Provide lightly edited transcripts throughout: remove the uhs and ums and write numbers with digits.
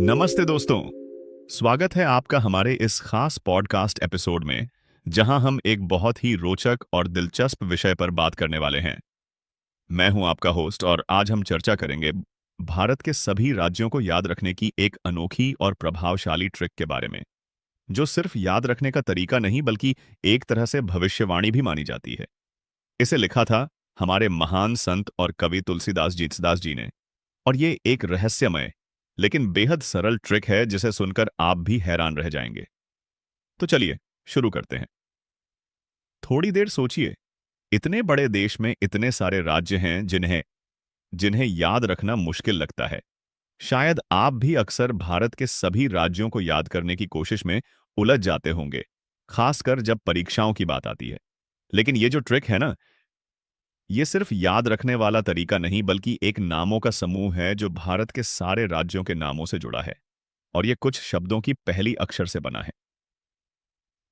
नमस्ते दोस्तों। स्वागत है आपका हमारे इस खास पॉडकास्ट एपिसोड में, जहां हम एक बहुत ही रोचक और दिलचस्प विषय पर बात करने वाले हैं। मैं हूं आपका होस्ट और आज हम चर्चा करेंगे भारत के सभी राज्यों को याद रखने की एक अनोखी और प्रभावशाली ट्रिक के बारे में, जो सिर्फ याद रखने का तरीका नहीं बल्कि एक तरह से भविष्यवाणी भी मानी जाती है। इसे लिखा था हमारे महान संत और कवि तुलसीदास जी ने, और ये एक रहस्यमय लेकिन बेहद सरल ट्रिक है जिसे सुनकर आप भी हैरान रह जाएंगे। तो चलिए शुरू करते हैं। थोड़ी देर सोचिए, इतने बड़े देश में इतने सारे राज्य हैं जिन्हें जिन्हें याद रखना मुश्किल लगता है। शायद आप भी अक्सर भारत के सभी राज्यों को याद करने की कोशिश में उलझ जाते होंगे, खासकर जब परीक्षाओं की बात आती है। लेकिन ये जो ट्रिक है ना, ये सिर्फ याद रखने वाला तरीका नहीं बल्कि एक नामों का समूह है जो भारत के सारे राज्यों के नामों से जुड़ा है, और ये कुछ शब्दों की पहली अक्षर से बना है।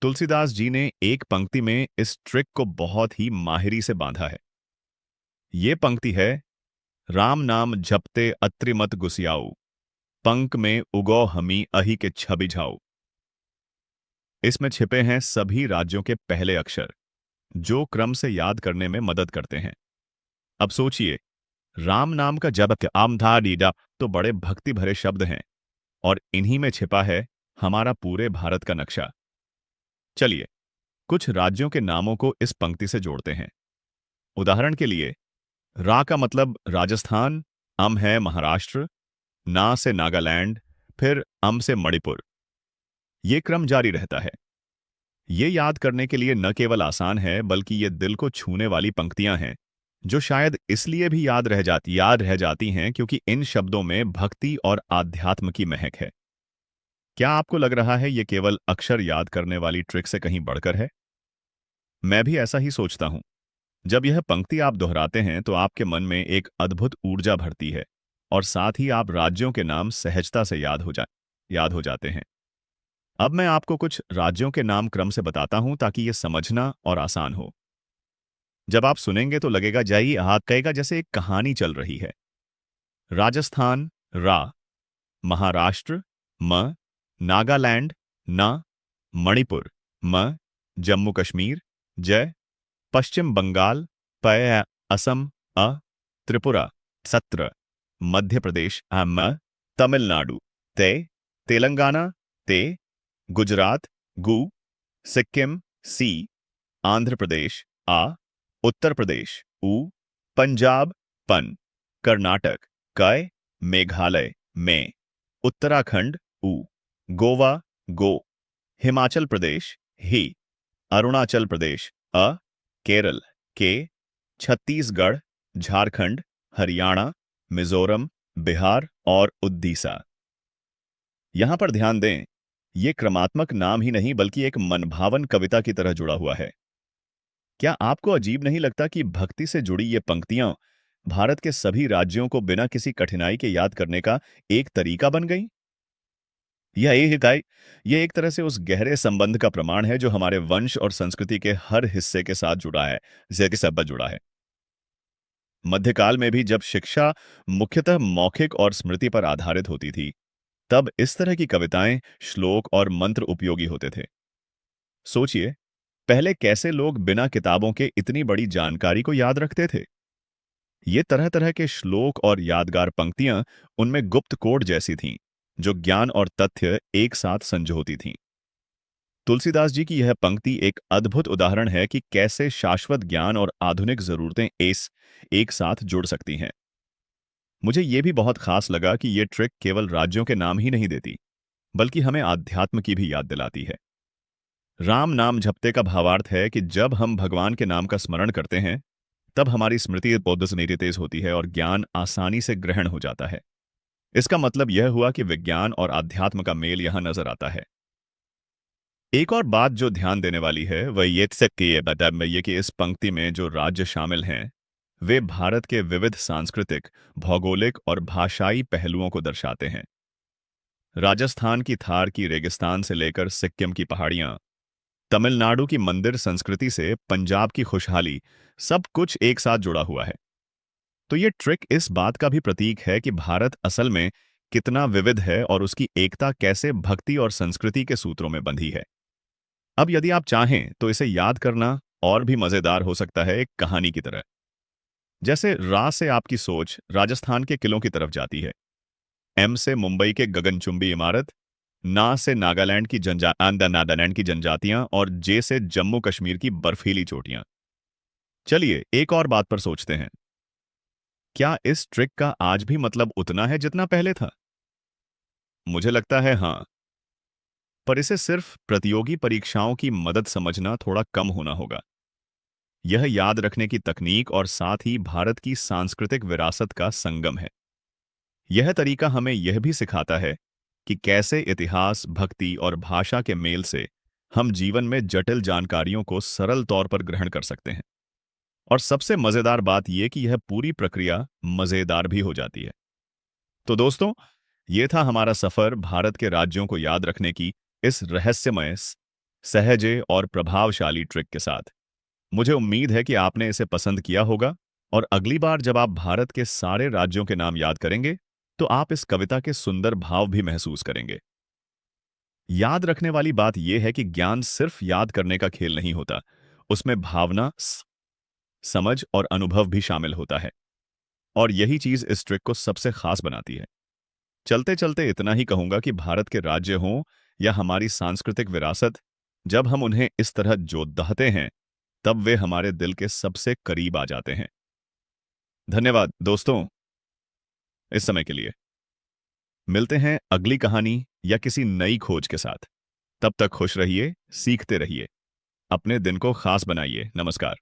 तुलसीदास जी ने एक पंक्ति में इस ट्रिक को बहुत ही माहिरी से बांधा है। ये पंक्ति है, राम नाम जपते अत्रि मत गुसियाऊ, पंक में उगौ हमी अहि के छबि झाऊ। इसमें छिपे हैं सभी राज्यों के पहले अक्षर, जो क्रम से याद करने में मदद करते हैं। अब सोचिए, राम नाम का जप आम था डीडा तो बड़े भक्ति भरे शब्द हैं, और इन्हीं में छिपा है हमारा पूरे भारत का नक्शा। चलिए कुछ राज्यों के नामों को इस पंक्ति से जोड़ते हैं। उदाहरण के लिए, रा का मतलब राजस्थान, अम है महाराष्ट्र, ना से नागालैंड, फिर अम से मणिपुर। ये क्रम जारी रहता है। ये याद करने के लिए न केवल आसान है बल्कि ये दिल को छूने वाली पंक्तियां हैं, जो शायद इसलिए भी याद रह जाती हैं क्योंकि इन शब्दों में भक्ति और आध्यात्म की महक है। क्या आपको लग रहा है ये केवल अक्षर याद करने वाली ट्रिक से कहीं बढ़कर है? मैं भी ऐसा ही सोचता हूं। जब यह पंक्ति आप दोहराते हैं तो आपके मन में एक अद्भुत ऊर्जा भरती है, और साथ ही आप राज्यों के नाम सहजता से याद हो जाते हैं। अब मैं आपको कुछ राज्यों के नाम क्रम से बताता हूं ताकि ये समझना और आसान हो। जब आप सुनेंगे तो लगेगा जाइए हाथ कहेगा जैसे एक कहानी चल रही है। राजस्थान रा, महाराष्ट्र म, नागालैंड ना, मणिपुर म, जम्मू कश्मीर जय, पश्चिम बंगाल पय, असम अ, त्रिपुरा सत्र, मध्य प्रदेश अम, तमिलनाडु ते, तेलंगाना ते, गुजरात गु, सिक्किम सी, आंध्र प्रदेश आ, उत्तर प्रदेश उ, पंजाब पन, कर्नाटक कय, मेघालय में, उत्तराखंड उ, गोवा गो, हिमाचल प्रदेश ही, अरुणाचल प्रदेश अ, केरल के, छत्तीसगढ़, झारखंड, हरियाणा, मिजोरम, बिहार और उड़ीसा। यहां पर ध्यान दें, ये क्रमात्मक नाम ही नहीं बल्कि एक मनभावन कविता की तरह जुड़ा हुआ है। क्या आपको अजीब नहीं लगता कि भक्ति से जुड़ी ये पंक्तियां भारत के सभी राज्यों को बिना किसी कठिनाई के याद करने का एक तरीका बन गई? यह एक तरह से उस गहरे संबंध का प्रमाण है जो हमारे वंश और संस्कृति के हर हिस्से के साथ जुड़ा है, जिससे कि सबसे जुड़ा है। मध्यकाल में भी जब शिक्षा मुख्यतः मौखिक और स्मृति पर आधारित होती थी, तब इस तरह की कविताएं, श्लोक और मंत्र उपयोगी होते थे। सोचिए, पहले कैसे लोग बिना किताबों के इतनी बड़ी जानकारी को याद रखते थे। ये तरह तरह के श्लोक और यादगार पंक्तियां उनमें गुप्त कोड जैसी थीं, जो ज्ञान और तथ्य एक साथ संजोती थीं। तुलसीदास जी की यह पंक्ति एक अद्भुत उदाहरण है कि कैसे शाश्वत ज्ञान और आधुनिक जरूरतें एक साथ जुड़ सकती हैं। मुझे ये भी बहुत खास लगा कि ये ट्रिक केवल राज्यों के नाम ही नहीं देती, बल्कि हमें आध्यात्म की भी याद दिलाती है। राम नाम जपते का भावार्थ है कि जब हम भगवान के नाम का स्मरण करते हैं, तब हमारी स्मृति बौद्ध से तेज होती है और ज्ञान आसानी से ग्रहण हो जाता है। इसका मतलब यह हुआ कि विज्ञान और आध्यात्म का मेल यहां नजर आता है। एक और बात जो ध्यान देने वाली है वह ये कि इस पंक्ति में जो राज्य शामिल हैं, वे भारत के विविध सांस्कृतिक, भौगोलिक और भाषाई पहलुओं को दर्शाते हैं। राजस्थान की थार की रेगिस्तान से लेकर सिक्किम की पहाड़ियां, तमिलनाडु की मंदिर संस्कृति से पंजाब की खुशहाली, सब कुछ एक साथ जुड़ा हुआ है। तो ये ट्रिक इस बात का भी प्रतीक है कि भारत असल में कितना विविध है और उसकी एकता कैसे भक्ति और संस्कृति के सूत्रों में बंधी है। अब यदि आप चाहें तो इसे याद करना और भी मजेदार हो सकता है, एक कहानी की तरह। जैसे रा से आपकी सोच राजस्थान के किलों की तरफ जाती है, एम से मुंबई के गगनचुंबी इमारत, ना से नागालैंड की जनजातियां और जे से जम्मू कश्मीर की बर्फीली चोटियां। चलिए एक और बात पर सोचते हैं, क्या इस ट्रिक का आज भी मतलब उतना है जितना पहले था? मुझे लगता है हाँ, पर इसे सिर्फ प्रतियोगी परीक्षाओं की मदद समझना थोड़ा कम होना होगा। यह याद रखने की तकनीक और साथ ही भारत की सांस्कृतिक विरासत का संगम है। यह तरीका हमें यह भी सिखाता है कि कैसे इतिहास, भक्ति और भाषा के मेल से हम जीवन में जटिल जानकारियों को सरल तौर पर ग्रहण कर सकते हैं। और सबसे मजेदार बात यह कि यह पूरी प्रक्रिया मजेदार भी हो जाती है। तो दोस्तों, ये था हमारा सफर भारत के राज्यों को याद रखने की इस रहस्यमय, सहजे और प्रभावशाली ट्रिक के साथ। मुझे उम्मीद है कि आपने इसे पसंद किया होगा और अगली बार जब आप भारत के सारे राज्यों के नाम याद करेंगे तो आप इस कविता के सुंदर भाव भी महसूस करेंगे। याद रखने वाली बात यह है कि ज्ञान सिर्फ याद करने का खेल नहीं होता, उसमें भावना, समझ और अनुभव भी शामिल होता है। और यही चीज इस ट्रिक को सबसे खास बनाती है। चलते चलते इतना ही कहूंगा कि भारत के राज्य हों या हमारी सांस्कृतिक विरासत, जब हम उन्हें इस तरह जोतते हैं तब वे हमारे दिल के सबसे करीब आ जाते हैं। धन्यवाद दोस्तों, इस समय के लिए। मिलते हैं अगली कहानी या किसी नई खोज के साथ। तब तक खुश रहिए, सीखते रहिए, अपने दिन को खास बनाइए। नमस्कार।